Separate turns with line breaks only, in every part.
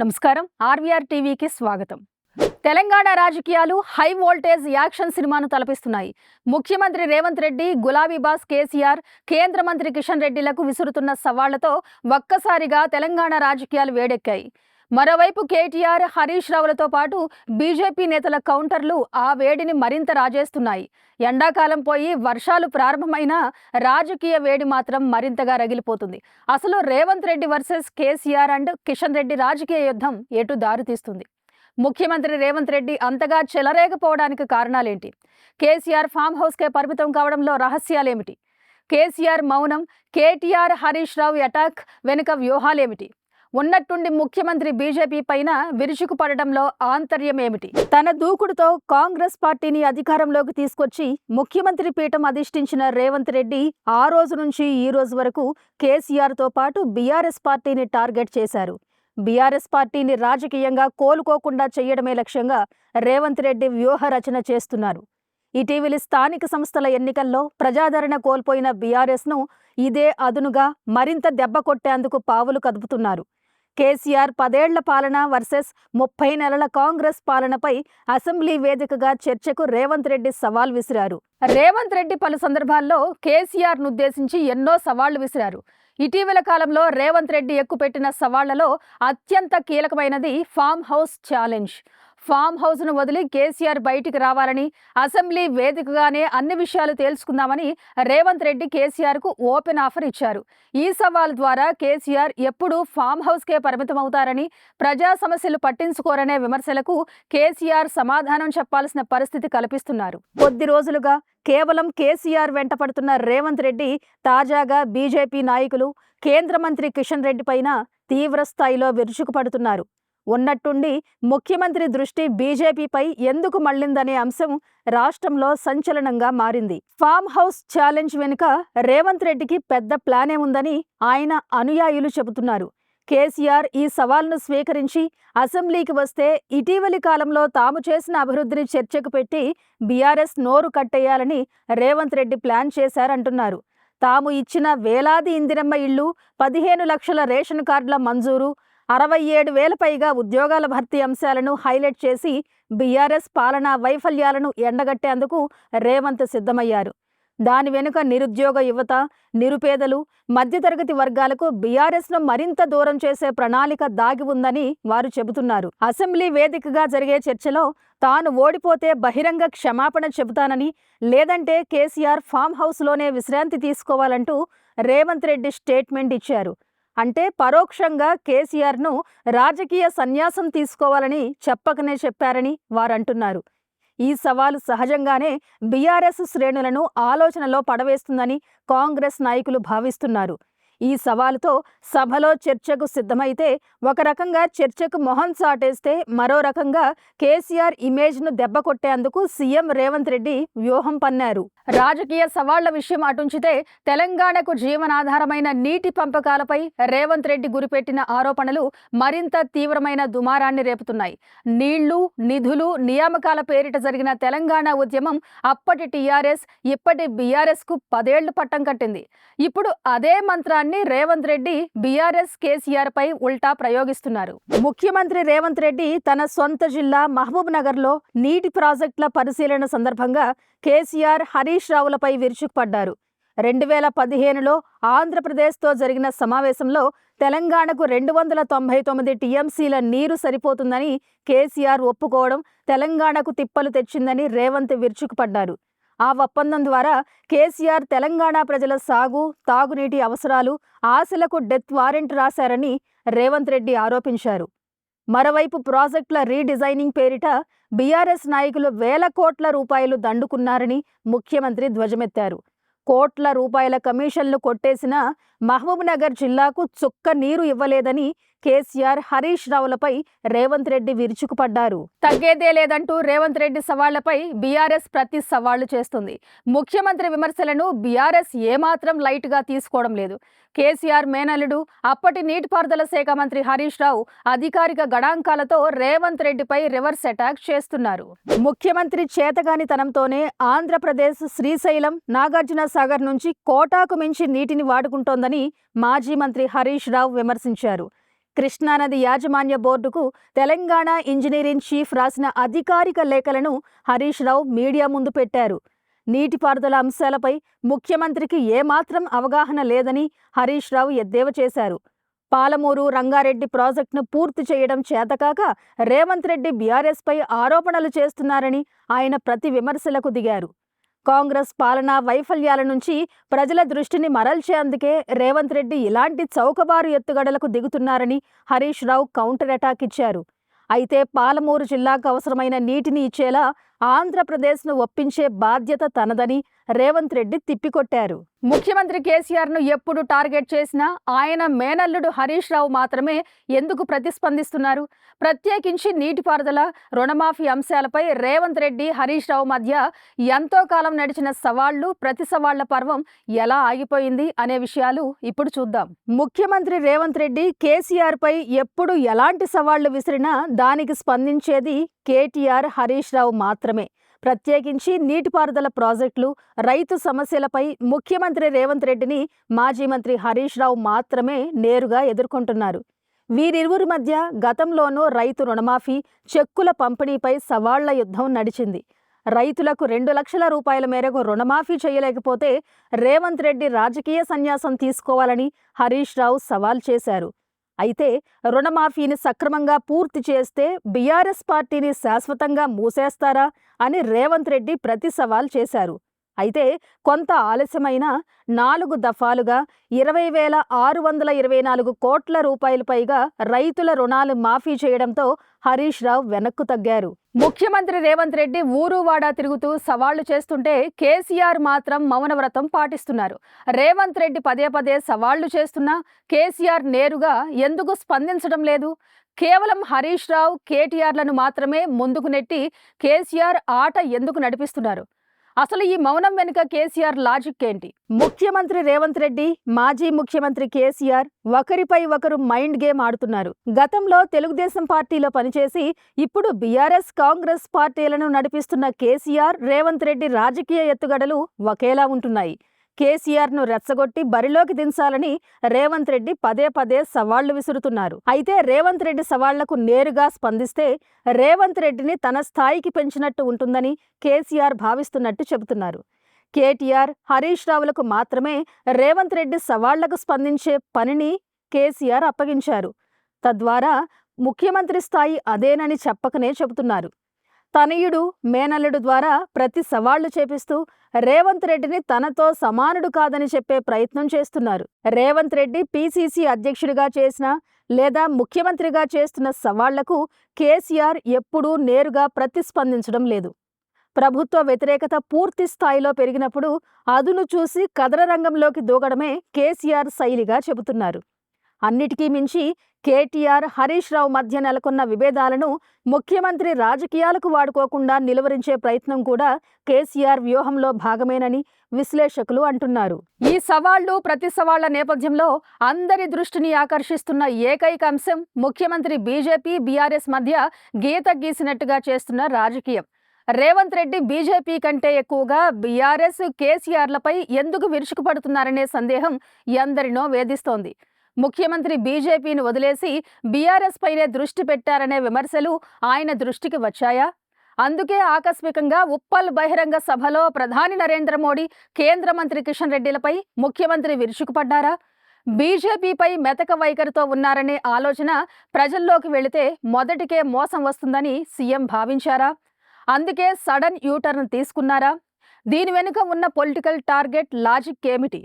నమస్కారం. ఆర్వీఆర్ టీవీకి స్వాగతం. తెలంగాణ రాజకీయాలు హై వోల్టేజ్ యాక్షన్ సినిమాను తలపిస్తున్నాయి. ముఖ్యమంత్రి రేవంత్ రెడ్డి, గులాబీ బాస్ కేసీఆర్, కేంద్ర మంత్రి కిషన్ రెడ్డిలకు విసురుతున్న సవాళ్లతో ఒక్కసారిగా తెలంగాణ రాజకీయాలు వేడెక్కాయి. మరోవైపు కేటీఆర్, హరీష్ రావులతో పాటు బీజేపీ నేతల కౌంటర్లు ఆ వేడిని మరింత రాజేస్తున్నాయి. ఎండాకాలం పోయి వర్షాలు ప్రారంభమైనా రాజకీయ వేడి మాత్రం మరింతగా రగిలిపోతుంది. అసలు రేవంత్ రెడ్డి వర్సెస్ కేసీఆర్ అండ్ కిషన్ రెడ్డి రాజకీయ యుద్ధం ఎటు దారితీస్తుంది? ముఖ్యమంత్రి రేవంత్ రెడ్డి అంతగా చెలరేగపోవడానికి కారణాలేంటి? కేసీఆర్ ఫామ్ హౌస్కే పరిమితం కావడంలో రహస్యాలేమిటి? కేసీఆర్ మౌనం, కేటీఆర్, హరీష్ రావు అటాక్ వెనుక వ్యూహాలేమిటి? ఉన్నట్టుండి ముఖ్యమంత్రి బీజేపీ పైన విరుచుకుపడడంలో ఆంతర్యం ఏమిటి? తన దూకుడుతో కాంగ్రెస్ పార్టీని అధికారంలోకి తీసుకొచ్చి ముఖ్యమంత్రి పీఠం అధిష్ఠించిన రేవంత్ రెడ్డి ఆ రోజు నుంచి ఈ రోజు వరకు కేసీఆర్తో పాటు బీఆర్ఎస్ పార్టీని టార్గెట్ చేశారు. బీఆర్ఎస్ పార్టీని రాజకీయంగా కోలుకోకుండా చేయడమే లక్ష్యంగా రేవంత్ రెడ్డి వ్యూహ రచన చేస్తున్నారు. ఇటీవలి స్థానిక సంస్థల ఎన్నికల్లో ప్రజాదరణ కోల్పోయిన బీఆర్ఎస్ను ఇదే అదునుగా మరింత దెబ్బ కొట్టేందుకు పావులు కదుపుతున్నారు. కేసీఆర్ 10 ఏళ్ల పాలన వర్సెస్ 30 నెలల కాంగ్రెస్ పాలనపై అసెంబ్లీ వేదికగా చర్చకు రేవంత్ రెడ్డి సవాల్ విసిరారు. రేవంత్ రెడ్డి పలు సందర్భాల్లో కేసీఆర్ను ఉద్దేశించి ఎన్నో సవాళ్లు విసిరారు. ఇటీవల కాలంలో రేవంత్ రెడ్డి ఎక్కుపెట్టిన సవాళ్లలో అత్యంత కీలకమైనది ఫామ్ హౌస్ ఛాలెంజ్. ఫామ్ హౌస్ను వదిలి కేసీఆర్ బయటికి రావాలని, అసెంబ్లీ వేదికగానే అన్ని విషయాలు తేల్చుకుందామని రేవంత్ రెడ్డి కేసీఆర్కు ఓపెన్ ఆఫర్ ఇచ్చారు. ఈ సవాల్ ద్వారా కేసీఆర్ ఎప్పుడూ ఫామ్ హౌస్కే పరిమితమవుతారని, ప్రజా సమస్యలు పట్టించుకోరనే విమర్శలకు కేసీఆర్ సమాధానం చెప్పాల్సిన పరిస్థితి కల్పిస్తున్నారు. కొద్ది రోజులుగా కేవలం కేసీఆర్ వెంట పడుతున్న రేవంత్ రెడ్డి తాజాగా బీజేపీ నాయకులు, కేంద్ర మంత్రి కిషన్ రెడ్డి పైన తీవ్ర స్థాయిలో విరుచుకుపడుతున్నారు. ఉన్నట్టుండి ముఖ్యమంత్రి దృష్టి బీజేపీపై ఎందుకు మళ్లిందనే అంశం రాష్ట్రంలో సంచలనంగా మారింది. ఫామ్ హౌస్ ఛాలెంజ్ వెనుక రేవంత్ రెడ్డికి పెద్ద ప్లానే ఉందని ఆయన అనుయాయులు చెబుతున్నారు. కేసీఆర్ ఈ సవాల్ను స్వీకరించి అసెంబ్లీకి వస్తే ఇటీవలి కాలంలో తాము చేసిన అభివృద్ధిని చర్చకు పెట్టి బీఆర్ఎస్ నోరు కట్టేయాలని రేవంత్ రెడ్డి ప్లాన్ చేశారంటున్నారు. తాము ఇచ్చిన వేలాది ఇందిరమ్మ ఇళ్లు, 15 లక్షల రేషన్ కార్డుల మంజూరు, 67,000 పైగా ఉద్యోగాల భర్తీ అంశాలను హైలైట్ చేసి బీఆర్ఎస్ పాలనా వైఫల్యాలను ఎండగట్టేందుకు రేవంత్ సిద్ధమయ్యారు. దాని వెనుక నిరుద్యోగ యువత, నిరుపేదలు, మధ్యతరగతి వర్గాలకు బీఆర్ఎస్ను మరింత దూరం చేసే ప్రణాళిక దాగి ఉందని వారు చెబుతున్నారు. అసెంబ్లీ వేదికగా జరిగే చర్చలో తాను ఓడిపోతే బహిరంగ క్షమాపణ చెబుతానని, లేదంటే కేసీఆర్ ఫామ్ హౌస్లోనే విశ్రాంతి తీసుకోవాలంటూ రేవంత్ రెడ్డి స్టేట్మెంట్ ఇచ్చారు. అంటే పరోక్షంగా కేసీఆర్ను రాజకీయ సన్యాసం తీసుకోవాలని చెప్పకనే చెప్పారని వారంటున్నారు. ఈ సవాలు సహజంగానే బీఆర్ఎస్ శ్రేణులను ఆలోచనలో పడవేస్తుందని కాంగ్రెస్ నాయకులు భావిస్తున్నారు. ఈ సవాలుతో సభలో చర్చకు సిద్ధమైతే ఒక రకంగా చర్చకు మొహం చాటేస్తే మరో రకంగా కేసీఆర్ ఇమేజ్ను దెబ్బకొట్టేందుకు సీఎం రేవంత్ రెడ్డి వ్యూహం పన్నారు. రాజకీయ సవాళ్ల విషయం అటుంచితే తెలంగాణకు జీవనాధారమైన నీటి పంపకాలపై రేవంత్ రెడ్డి గురిపెట్టిన ఆరోపణలు మరింత తీవ్రమైన దుమారాన్ని రేపుతున్నాయి. నీళ్లు, నిధులు, నియామకాల పేరిట జరిగిన తెలంగాణ ఉద్యమం అప్పటి టీఆర్ఎస్, ఇప్పటి బీఆర్ఎస్కు 10 ఏళ్లు పట్టం కట్టింది. ఇప్పుడు అదే మంత్రాన్ని రేవంత్ రెడ్డి బీఆర్ఎస్, కేసీఆర్ పై ఉల్టా ప్రయోగిస్తున్నారు. ముఖ్యమంత్రి రేవంత్ రెడ్డి తన సొంత జిల్లా మహబూబ్ నగర్లో నీటి ప్రాజెక్టుల పరిశీలన సందర్భంగా కేసీఆర్, హరీష్ రావులపై విరుచుకుపడ్డారు. 2015లో ఆంధ్రప్రదేశ్తో జరిగిన సమావేశంలో తెలంగాణకు 299 టీఎంసీల నీరు సరిపోతుందని కేసీఆర్ ఒప్పుకోవడం తెలంగాణకు తిప్పలు తెచ్చిందని రేవంత్ విరుచుకుపడ్డారు. ఆ ఒప్పందం ద్వారా కేసీఆర్ తెలంగాణ ప్రజల సాగు, తాగునీటి అవసరాలు, ఆశలకు డెత్ వారెంట్ రాశారని రేవంత్ రెడ్డి ఆరోపించారు. మరోవైపు ప్రాజెక్టుల రీడిజైనింగ్ పేరిట బీఆర్ఎస్ నాయకులు వేల కోట్ల రూపాయలు దండుకున్నారని ముఖ్యమంత్రి ధ్వజమెత్తారు. కోట్ల రూపాయల కమిషన్లు కొట్టేసిన మహబూబ్ నగర్ జిల్లాకు చుక్క నీరు ఇవ్వలేదని కేసీఆర్, హరీష్ రావులపై రేవంత్ రెడ్డి విరుచుకుపడ్డారు. తగ్గేదే లేదంటూ రేవంత్ రెడ్డి సవాళ్లపై బీఆర్ఎస్ ప్రతి సవాళ్లు చేస్తుంది. ముఖ్యమంత్రి విమర్శలను బీఆర్ఎస్ ఏమాత్రం లైట్గా తీసుకోవడం లేదు. కేసీఆర్ మేనల్లుడు, అప్పటి నీటిపారుదల శాఖ మంత్రి హరీష్ రావు అధికారిక గణాంకాలతో రేవంత్ రెడ్డిపై రివర్స్ అటాక్ చేస్తున్నారు. ముఖ్యమంత్రి చేతగానితనంతోనే ఆంధ్రప్రదేశ్ శ్రీశైలం, నాగార్జున సాగర్ నుంచి కోటాకు మించి నీటిని వాడుకుంటోందని మాజీ మంత్రి హరీష్ రావు విమర్శించారు. కృష్ణానది యాజమాన్య బోర్డుకు తెలంగాణ ఇంజనీరింగ్ చీఫ్ రాసిన అధికారిక లేఖలను హరీష్ రావు మీడియా ముందు పెట్టారు. నీటిపారుదల అంశాలపై ముఖ్యమంత్రికి ఏమాత్రం అవగాహన లేదని హరీష్ రావు ఎద్దేవా చేశారు. పాలమూరు రంగారెడ్డి ప్రాజెక్టును పూర్తి చేయడం చేతకాక రేవంత్ రెడ్డి బీఆర్ఎస్పై ఆరోపణలు చేస్తున్నారని ఆయన ప్రతి విమర్శలకు దిగారు. కాంగ్రెస్ పాలనా వైఫల్యాల నుంచి ప్రజల దృష్టిని మరల్చేందుకే రేవంత్ రెడ్డి ఇలాంటి చౌకబారు ఎత్తుగడలకు దిగుతున్నారని హరీష్ రావు కౌంటర్ అటాక్ ఇచ్చారు. అయితే పాలమూరు జిల్లాకు అవసరమైన నీటిని ఇచ్చేలా ఆంధ్రప్రదేశ్ను ఒప్పించే బాధ్యత తనదని రేవంత్ రెడ్డి తిప్పికొట్టారు. ముఖ్యమంత్రి కేసీఆర్ను ఎప్పుడు టార్గెట్ చేసినా ఆయన మేనల్లుడు హరీష్ రావు మాత్రమే ఎందుకు ప్రతిస్పందిస్తున్నారు? ప్రత్యేకించి నీటిపారుదల, రుణమాఫీ అంశాలపై రేవంత్ రెడ్డి, హరీష్ రావు మధ్య ఎంతో కాలం నడిచిన సవాళ్లు, ప్రతి సవాళ్ల పర్వం ఎలా ఆగిపోయింది అనే విషయాలు ఇప్పుడు చూద్దాం. ముఖ్యమంత్రి రేవంత్ రెడ్డి కేసీఆర్ పై ఎప్పుడు ఎలాంటి సవాళ్లు విసిరినా దానికి స్పందించేది కేటీఆర్, హరీష్ రావు మాత్రమే. ప్రత్యేకించి నీటిపారుదల ప్రాజెక్టులు, రైతు సమస్యలపై ముఖ్యమంత్రి రేవంత్ రెడ్డిని మాజీ మంత్రి హరీష్ రావు మాత్రమే నేరుగా ఎదుర్కొంటున్నారు. వీరిరువురి మధ్య గతంలోనూ రైతు రుణమాఫీ, చెక్కుల పంపిణీపై సవాళ్ల యుద్ధం నడిచింది. రైతులకు 2 లక్షల రూపాయల మేరకు రుణమాఫీ చేయలేకపోతే రేవంత్ రెడ్డి రాజకీయ సన్యాసం తీసుకోవాలని హరీష్ రావు సవాల్ చేశారు. అయితే రుణమాఫీని సక్రమంగా పూర్తి చేస్తే బీఆర్ఎస్ పార్టీని శాశ్వతంగా మూసేస్తారా అని రేవంత్ రెడ్డి ప్రతి సవాల్ చేశారు. అయితే కొంత ఆలస్యమైన 4 దఫాలుగా 20,624 కోట్ల రూపాయలు పైగా రైతుల రుణాలు మాఫీ చేయడంతో హరీష్ రావు వెనక్కు తగ్గారు. ముఖ్యమంత్రి రేవంత్ రెడ్డి ఊరువాడా తిరుగుతూ సవాళ్లు చేస్తుంటే కేసీఆర్ మాత్రం మౌనవ్రతం పాటిస్తున్నారు. రేవంత్ రెడ్డి పదే పదే సవాళ్లు చేస్తున్నా కేసీఆర్ నేరుగా ఎందుకు స్పందించడం లేదు? కేవలం హరీష్ రావు, కేటీఆర్లను మాత్రమే ముందుకు నెట్టి కేసీఆర్ ఆట ఎందుకు నడిపిస్తున్నారు? అసలు ఈ మౌనం వెనుక కేసీఆర్ లాజిక్ ఏంటి? ముఖ్యమంత్రి రేవంత్ రెడ్డి, మాజీ ముఖ్యమంత్రి కేసీఆర్ ఒకరిపై ఒకరు మైండ్ గేమ్ ఆడుతున్నారు. గతంలో తెలుగుదేశం పార్టీలో పనిచేసి ఇప్పుడు బీఆర్ఎస్, కాంగ్రెస్ పార్టీలను నడిపిస్తున్న కేసీఆర్, రేవంత్ రెడ్డి రాజకీయ ఎత్తుగడలు ఒకేలా ఉంటున్నాయి. కేసీఆర్ను రెచ్చగొట్టి బరిలోకి దించాలని రేవంత్ రెడ్డి పదే పదే సవాళ్లు విసురుతున్నారు. అయితే రేవంత్ రెడ్డి సవాళ్లకు నేరుగా స్పందిస్తే రేవంత్ రెడ్డిని తన స్థాయికి పెంచినట్టు ఉంటుందని కేసీఆర్ భావిస్తున్నట్టు చెబుతున్నారు. కేటీఆర్, హరీష్ రావులకు మాత్రమే రేవంత్ రెడ్డి సవాళ్లకు స్పందించే పనిని కేసీఆర్ అప్పగించారు. తద్వారా ముఖ్యమంత్రి స్థాయి అదేనని చెప్పకనే చెబుతున్నారు. తనయుడు, మేనల్లుడు ద్వారా ప్రతి సవాళ్లు చేపిస్తూ రేవంత్ రెడ్డిని తనతో సమానుడు కాదని చెప్పే ప్రయత్నం చేస్తున్నారు. రేవంత్ రెడ్డి పీసీసీ అధ్యక్షుడిగా చేసిన లేదా ముఖ్యమంత్రిగా చేస్తున్న సవాళ్లకు కేసీఆర్ ఎప్పుడూ నేరుగా ప్రతిస్పందించడం లేదు. ప్రభుత్వ వ్యతిరేకత పూర్తి స్థాయిలో పెరిగినప్పుడు అదును చూసి కథన రంగంలోకి దూకడమే కేసీఆర్ శైలిగా చెబుతున్నారు. అన్నిటికీ మించి కేటీఆర్, హరీష్ రావు మధ్య నెలకొన్న విభేదాలను ముఖ్యమంత్రి రాజకీయాలకు వాడుకోకుండా నిలువరించే ప్రయత్నం కూడా కేసీఆర్ వ్యూహంలో భాగమేనని విశ్లేషకులు అంటున్నారు. ఈ సవాళ్లు, ప్రతి సవాళ్ల నేపథ్యంలో అందరి దృష్టిని ఆకర్షిస్తున్న ఏకైక అంశం ముఖ్యమంత్రి బీజేపీ, బీఆర్ఎస్ మధ్య గీత గీసినట్టుగా చేస్తున్న రాజకీయం. రేవంత్ రెడ్డి బీజేపీ కంటే ఎక్కువగా బీఆర్ఎస్, కేసీఆర్లపై ఎందుకు విరుచుకుపడుతున్నారనే సందేహం ఎందరినో వేధిస్తోంది. ముఖ్యమంత్రి బీజేపీని వదిలేసి బీఆర్ఎస్ పైనే దృష్టి పెట్టారనే విమర్శలు ఆయన దృష్టికి వచ్చాయా? అందుకే ఆకస్మికంగా ఉప్పల్ బహిరంగ సభలో ప్రధాని నరేంద్ర మోడీ, కేంద్ర మంత్రి కిషన్ రెడ్డిలపై ముఖ్యమంత్రి విరుచుకుపడ్డారా? బీజేపీపై మెతక వైఖరితో ఉన్నారనే ఆలోచన ప్రజల్లోకి వెళితే మొదటికే మోసం వస్తుందని సీఎం భావించారా? అందుకే సడన్ యూటర్న్ తీసుకున్నారా? దీని వెనుక ఉన్న పొలిటికల్ టార్గెట్, లాజిక్ ఏమిటి?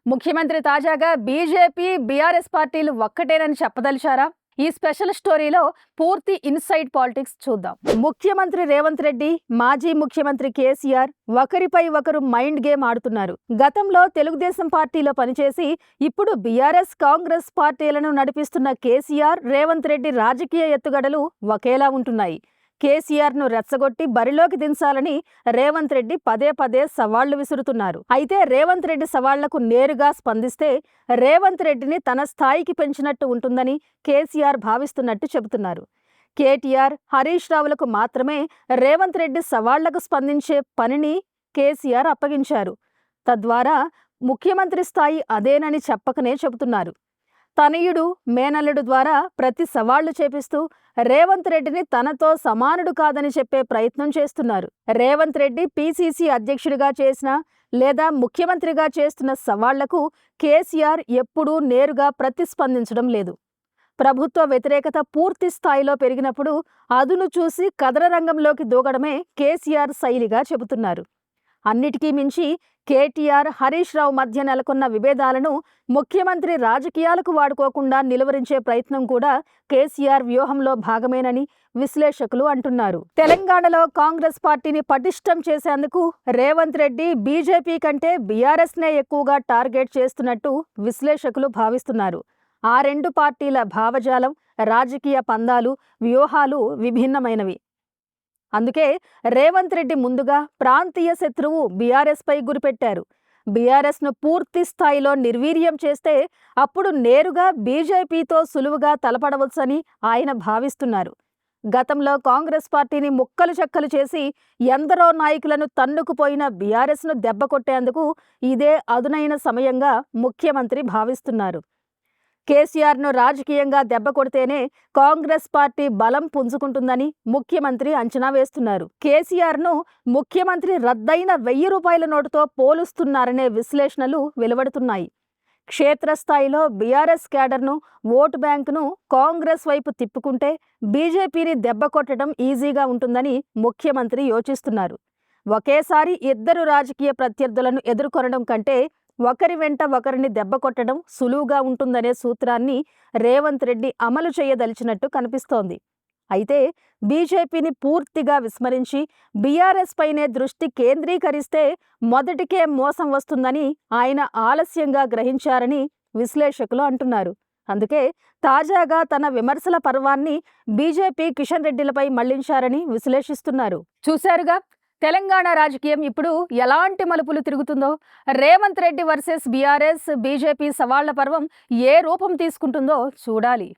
ముఖ్యమంత్రి తాజాగా బీజేపీ, బీఆర్ఎస్ పార్టీలు ఒక్కటేనని చెప్పదలిచారా? ఈ స్పెషల్ స్టోరీలో పూర్తి ఇన్సైడ్ పాలిటిక్స్ చూద్దాం. ముఖ్యమంత్రి రేవంత్ రెడ్డి, మాజీ ముఖ్యమంత్రి కేసీఆర్ ఒకరిపై ఒకరు మైండ్ గేమ్ ఆడుతున్నారు. గతంలో తెలుగుదేశం పార్టీలో పనిచేసి ఇప్పుడు బీఆర్ఎస్, కాంగ్రెస్ పార్టీలను నడిపిస్తున్న కేసీఆర్, రేవంత్ రెడ్డి రాజకీయ ఎత్తుగడలు ఒకేలా ఉంటున్నాయి. కేసీఆర్ను రెచ్చగొట్టి బరిలోకి దించాలని రేవంత్ రెడ్డి పదే పదే సవాళ్లు విసురుతున్నారు. అయితే రేవంత్ రెడ్డి సవాళ్లకు నేరుగా స్పందిస్తే రేవంత్ రెడ్డిని తన స్థాయికి పెంచినట్టు ఉంటుందని కేసీఆర్ భావిస్తున్నట్టు చెబుతున్నారు. కేటీఆర్, హరీష్ రావులకు మాత్రమే రేవంత్ రెడ్డి సవాళ్లకు స్పందించే పనిని కేసీఆర్ అప్పగించారు. తద్వారా ముఖ్యమంత్రి స్థాయి అదేనని చెప్పకనే చెబుతున్నారు. తనయుడు మేనల్లుడు ద్వారా ప్రతి సవాళ్లు చేపిస్తూ రేవంత్ రెడ్డిని తనతో సమానుడు కాదని చెప్పే ప్రయత్నం చేస్తున్నారు. రేవంత్ రెడ్డి పీసీసీ అధ్యక్షుడిగా చేసిన లేదా ముఖ్యమంత్రిగా చేస్తున్న సవాళ్లకు కేసీఆర్ ఎప్పుడూ నేరుగా ప్రతిస్పందించడం లేదు. ప్రభుత్వ వ్యతిరేకత పూర్తి స్థాయిలో పెరిగినప్పుడు అదును చూసి కథన రంగంలోకి దూకడమే కేసీఆర్ శైలిగా చెబుతున్నారు. అన్నిటికీ మించి కేటీఆర్, హరీష్ రావు మధ్య నెలకొన్న విభేదాలను ముఖ్యమంత్రి రాజకీయాలకు వాడుకోకుండా నిలువరించే ప్రయత్నం కూడా కేసీఆర్ వ్యూహంలో భాగమేనని విశ్లేషకులు అంటున్నారు. తెలంగాణలో కాంగ్రెస్ పార్టీని పటిష్టం చేసేందుకు రేవంత్ రెడ్డి బీజేపీ కంటే బీఆర్ఎస్నే ఎక్కువగా టార్గెట్ చేస్తున్నట్టు విశ్లేషకులు భావిస్తున్నారు. ఆ రెండు పార్టీల భావజాలం, రాజకీయ పందాలు, వ్యూహాలు విభిన్నమైనవి. అందుకే రేవంత్ రెడ్డి ముందుగా ప్రాంతీయ శత్రువు బీఆర్ఎస్పై గురిపెట్టారు. బీఆర్ఎస్ను పూర్తి స్థాయిలో నిర్వీర్యం చేస్తే అప్పుడు నేరుగా బీజేపీతో సులువుగా తలపడవచ్చని ఆయన భావిస్తున్నారు. గతంలో కాంగ్రెస్ పార్టీని ముక్కలు చెక్కలు చేసి ఎందరో నాయకులను తన్నుకుపోయిన బీఆర్ఎస్ను దెబ్బకొట్టేందుకు ఇదే అదునైన సమయంగా ముఖ్యమంత్రి భావిస్తున్నారు. కేసీఆర్ను రాజకీయంగా దెబ్బకొడితేనే కాంగ్రెస్ పార్టీ బలం పుంజుకుంటుందని ముఖ్యమంత్రి అంచనా వేస్తున్నారు. కేసీఆర్ను ముఖ్యమంత్రి రద్దయిన 1000 రూపాయల నోటుతో పోలుస్తున్నారనే విశ్లేషణలు వెలువడుతున్నాయి. క్షేత్రస్థాయిలో బీఆర్ఎస్ క్యాడర్ను, ఓటు బ్యాంకును కాంగ్రెస్ వైపు తిప్పుకుంటే బీజేపీని దెబ్బకొట్టడం ఈజీగా ఉంటుందని ముఖ్యమంత్రి యోచిస్తున్నారు. ఒకేసారి ఇద్దరు రాజకీయ ప్రత్యర్థులను ఎదుర్కొనడం కంటే ఒకరి వెంట ఒకరిని దెబ్బకొట్టడం సులువుగా ఉంటుందనే సూత్రాన్ని రేవంత్ రెడ్డి అమలు చేయదలిచినట్టు కనిపిస్తోంది. అయితే బీజేపీని పూర్తిగా విస్మరించి బీఆర్ఎస్ పైనే దృష్టి కేంద్రీకరిస్తే మొదటికే మోసం వస్తుందని ఆయన ఆలస్యంగా గ్రహించారని విశ్లేషకులు అంటున్నారు. అందుకే తాజాగా తన విమర్శల పర్వాన్ని బీజేపీ కిషన్ రెడ్డిలపై మళ్లించారని విశ్లేషిస్తున్నారు. చూశారుగా తెలంగాణ రాజకీయం ఇప్పుడు ఎలాంటి మలుపులు తిరుగుతుందో. Revanth Reddy versus BRS, BJP సవాళ్ల పర్వం ఏ రూపం తీసుకుంటుందో చూడాలి.